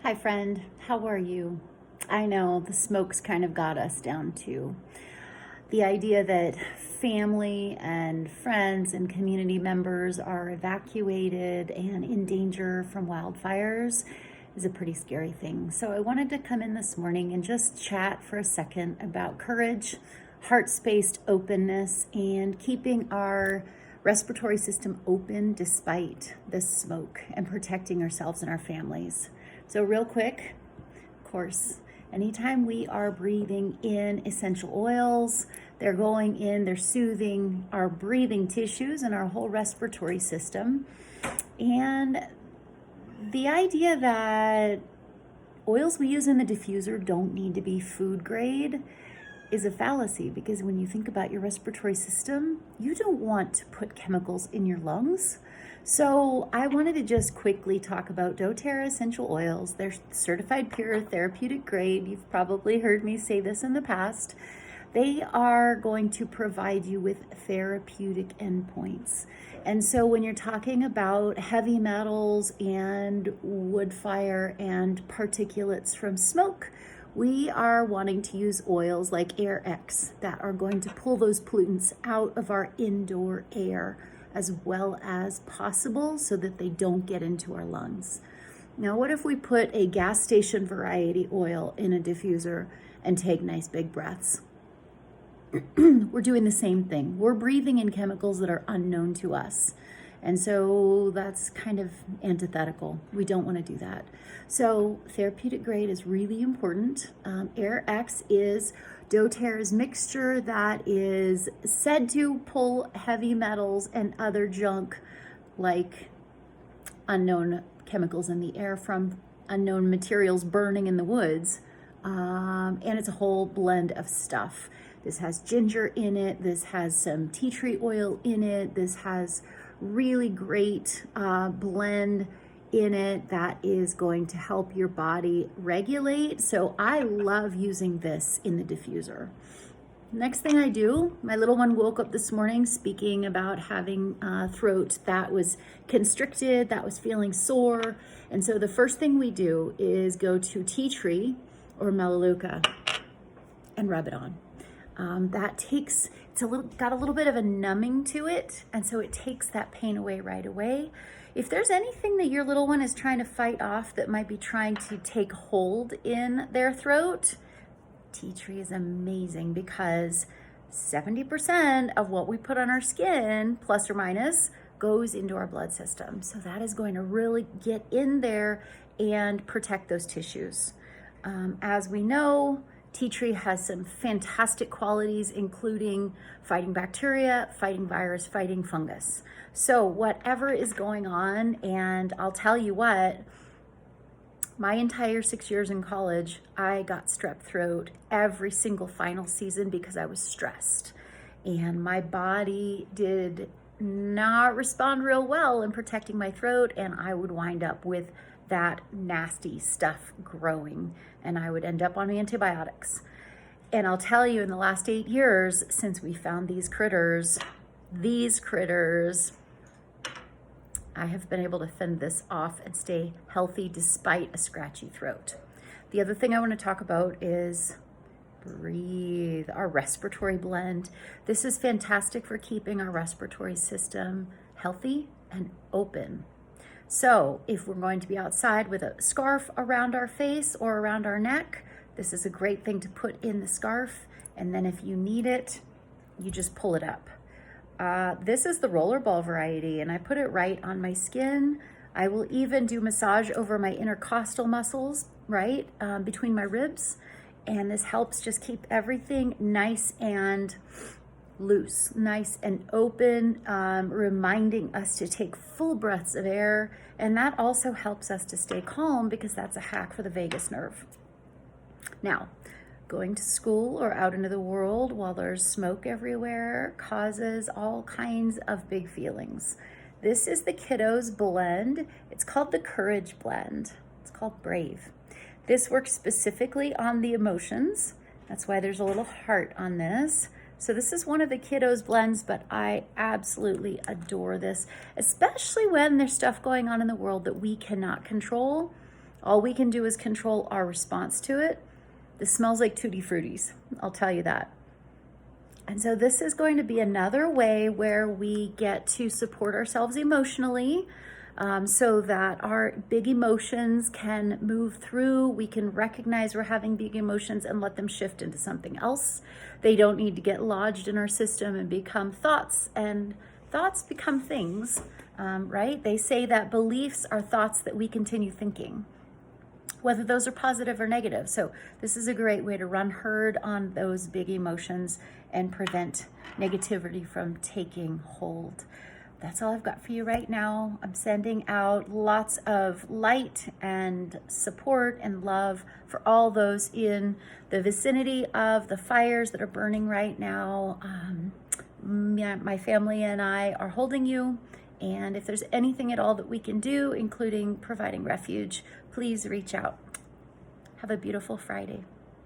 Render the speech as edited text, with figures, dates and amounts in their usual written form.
Hi, friend. How are you? I know the smoke's kind of got us down too. The idea that family and friends and community members are evacuated and in danger from wildfires is a pretty scary thing. So, I wanted to come in this morning and just chat for a second about courage, heart spaced openness, and keeping our respiratory system open despite the smoke and protecting ourselves and our families. So, real quick, of course, anytime we are breathing in essential oils, they're going in, they're soothing our breathing tissues and our whole respiratory system. And the idea that oils we use in the diffuser don't need to be food grade is a fallacy, because when you think about your respiratory system, you don't want to put chemicals in your lungs. So I wanted to just quickly talk about doTerra essential oils. They're certified pure therapeutic grade. You've probably heard me say this in the past. They are going to provide you with therapeutic endpoints. And so when you're talking about heavy metals and wood fire and particulates from smoke, we are wanting to use oils like Air X that are going to pull those pollutants out of our indoor air as well as possible so that they don't get into our lungs. Now, what if we put a gas station variety oil in a diffuser and take nice big breaths? We're doing the same thing. We're breathing in chemicals that are unknown to us. And so that's kind of antithetical. We don't want to do that. So therapeutic grade is really important. Air X is doTerra's mixture that is said to pull heavy metals and other junk like unknown chemicals in the air from unknown materials burning in the woods. And it's a whole blend of stuff. This has ginger in it. This has some tea tree oil in it. This has really great blend in it that is going to help your body regulate. So I love using this in the diffuser. Next thing I do, my little one woke up this morning speaking about having a throat that was constricted, that was feeling sore. And so the first thing we do is go to tea tree or melaleuca and rub it on. Got a little bit of a numbing to it, and so it takes that pain away right away. If there's anything that your little one is trying to fight off that might be trying to take hold in their throat, tea tree is amazing, because 70% of what we put on our skin, plus or minus, goes into our blood system. So that is going to really get in there and protect those tissues. As we know, tea tree has some fantastic qualities, including fighting bacteria, fighting virus, fighting fungus. So whatever is going on, and I'll tell you what, my entire 6 years in college, I got strep throat every single final season because I was stressed. And my body did not respond real well in protecting my throat, and I would wind up with that nasty stuff growing, and I would end up on antibiotics. And I'll tell you, in the last 8 years since we found these critters, I have been able to fend this off and stay healthy despite a scratchy throat. The other thing I want to talk about is breathe, our respiratory blend. This is fantastic for keeping our respiratory system healthy and open. So if we're going to be outside with a scarf around our face or around our neck, this is a great thing to put in the scarf. And then if you need it, you just pull it up. This is the rollerball variety, and I put it right on my skin. I will even do massage over my intercostal muscles, right, between my ribs. And this helps just keep everything nice and loose, nice and open, reminding us to take full breaths of air. And that also helps us to stay calm, because that's a hack for the vagus nerve. Now, going to school or out into the world while there's smoke everywhere causes all kinds of big feelings. This is the Kiddos blend. It's called the Courage blend. It's called Brave. This works specifically on the emotions. That's why there's a little heart on this. So this is one of the Kiddos blends, but I absolutely adore this, especially when there's stuff going on in the world that we cannot control. All we can do is control our response to it. This smells like Tutti Fruttis, I'll tell you that. And so this is going to be another way where we get to support ourselves emotionally, so that our big emotions can move through. We can recognize we're having big emotions and let them shift into something else. They don't need to get lodged in our system and become thoughts, and thoughts become things, right? They say that beliefs are thoughts that we continue thinking, whether those are positive or negative. So this is a great way to run herd on those big emotions and prevent negativity from taking hold. That's all I've got for you right now. I'm sending out lots of light and support and love for all those in the vicinity of the fires that are burning right now. My family and I are holding you. And if there's anything at all that we can do, including providing refuge, please reach out. Have a beautiful Friday.